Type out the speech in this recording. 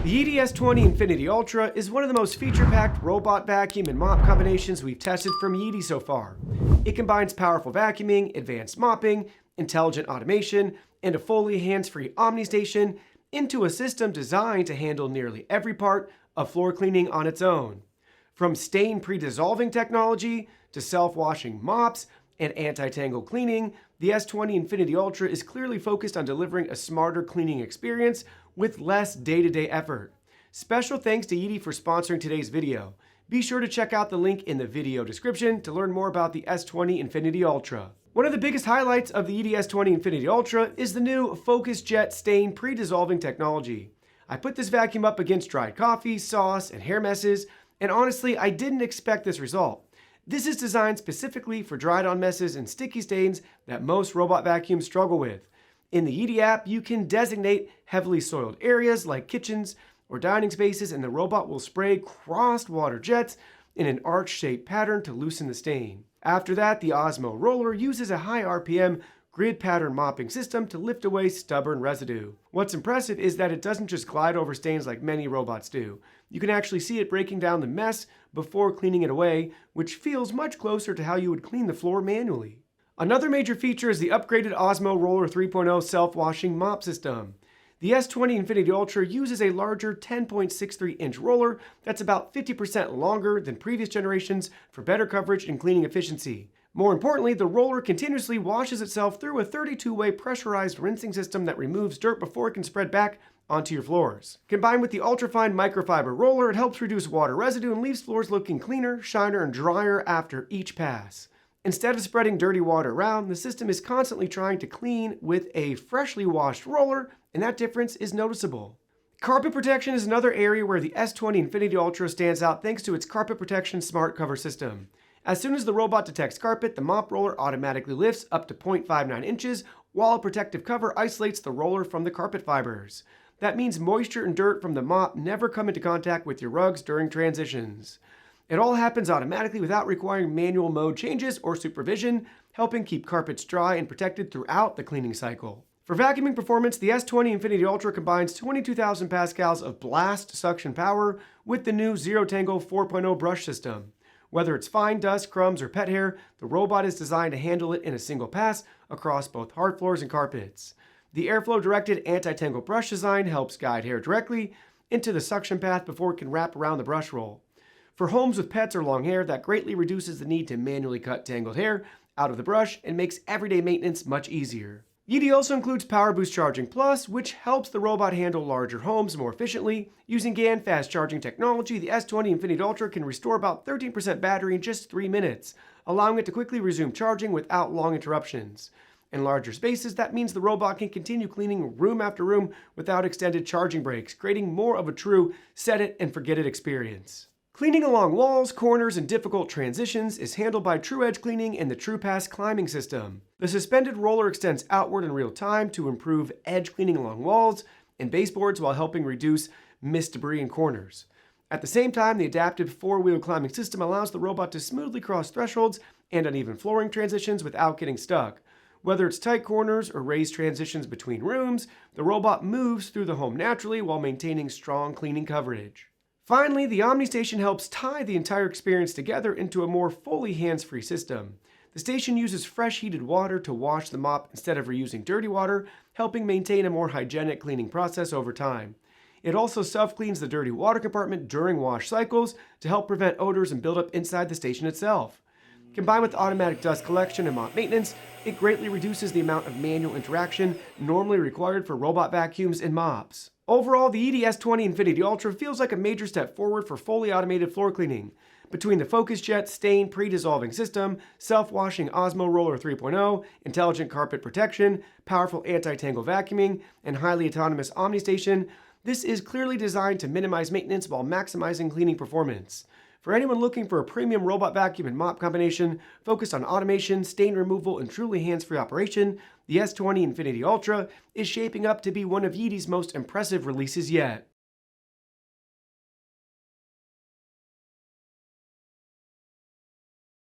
The Yeedi S20 Infinity Ultra is one of the most feature-packed robot vacuum and mop combinations we've tested from Yeedi so far. It combines powerful vacuuming, advanced mopping, intelligent automation, and a fully hands-free Omni station into a system designed to handle nearly every part of floor cleaning on its own. From stain pre-dissolving technology to self-washing mops and anti-tangle cleaning, the S20 Infinity Ultra is clearly focused on delivering a smarter cleaning experience with less day-to-day effort. Special thanks to Yeedi for sponsoring today's video. Be sure to check out the link in the video description to learn more about the S20 Infinity Ultra. One of the biggest highlights of the Yeedi S20 Infinity Ultra is the new FocusJet stain pre-dissolving technology. I put this vacuum up against dried coffee, sauce, and hair messes, and honestly, I didn't expect this result. This is designed specifically for dried-on messes and sticky stains that most robot vacuums struggle with. In the Yeedi app, you can designate heavily soiled areas like kitchens or dining spaces, and the robot will spray crossed water jets in an arch-shaped pattern to loosen the stain. After that, the OZMO Roller uses a high RPM grid pattern mopping system to lift away stubborn residue. What's impressive is that it doesn't just glide over stains like many robots do. You can actually see it breaking down the mess before cleaning it away, which feels much closer to how you would clean the floor manually. Another major feature is the upgraded OZMO Roller 3.0 self-washing mop system. The S20 Infinity Ultra uses a larger 10.63-inch roller that's about 50% longer than previous generations for better coverage and cleaning efficiency. More importantly, the roller continuously washes itself through a 32-way pressurized rinsing system that removes dirt before it can spread back onto your floors. Combined with the ultrafine microfiber roller, it helps reduce water residue and leaves floors looking cleaner, shinier, and drier after each pass. Instead of spreading dirty water around, the system is constantly trying to clean with a freshly washed roller, and that difference is noticeable. Carpet protection is another area where the S20 Infinity Ultra stands out thanks to its carpet protection smart cover system. As soon as the robot detects carpet, the mop roller automatically lifts up to 0.59 inches, while a protective cover isolates the roller from the carpet fibers. That means moisture and dirt from the mop never come into contact with your rugs during transitions. It all happens automatically without requiring manual mode changes or supervision, helping keep carpets dry and protected throughout the cleaning cycle. For vacuuming performance, the S20 Infinity Ultra combines 22,000 pascals of blast suction power with the new Zero Tangle 4.0 brush system. Whether it's fine dust, crumbs, or pet hair, the robot is designed to handle it in a single pass across both hard floors and carpets. The airflow-directed anti-tangle brush design helps guide hair directly into the suction path before it can wrap around the brush roll. For homes with pets or long hair, that greatly reduces the need to manually cut tangled hair out of the brush and makes everyday maintenance much easier. Yeedi also includes PowerBoost Charging Plus, which helps the robot handle larger homes more efficiently. Using GaN fast charging technology, the S20 Infinity Ultra can restore about 13% battery in just 3 minutes, allowing it to quickly resume charging without long interruptions. In larger spaces, that means the robot can continue cleaning room after room without extended charging breaks, creating more of a true set-it-and-forget-it experience. Cleaning along walls, corners, and difficult transitions is handled by True Edge Cleaning and the True Pass climbing system. The suspended roller extends outward in real time to improve edge cleaning along walls and baseboards while helping reduce mist debris in corners. At the same time, the adaptive four-wheel climbing system allows the robot to smoothly cross thresholds and uneven flooring transitions without getting stuck. Whether it's tight corners or raised transitions between rooms, the robot moves through the home naturally while maintaining strong cleaning coverage. Finally, the Omni station helps tie the entire experience together into a more fully hands-free system. The station uses fresh heated water to wash the mop instead of reusing dirty water, helping maintain a more hygienic cleaning process over time. It also self-cleans the dirty water compartment during wash cycles to help prevent odors and buildup inside the station itself. Combined with automatic dust collection and mop maintenance, it greatly reduces the amount of manual interaction normally required for robot vacuums and mops. Overall, the Yeedi S20 Infinity Ultra feels like a major step forward for fully automated floor cleaning. Between the FocusJet stain pre-dissolving system, self-washing OZMO Roller 3.0, intelligent carpet protection, powerful anti-tangle vacuuming, and highly autonomous Omni station, this is clearly designed to minimize maintenance while maximizing cleaning performance. For anyone looking for a premium robot vacuum and mop combination focused on automation, stain removal, and truly hands-free operation, the S20 Infinity Ultra is shaping up to be one of Yeedi's most impressive releases yet.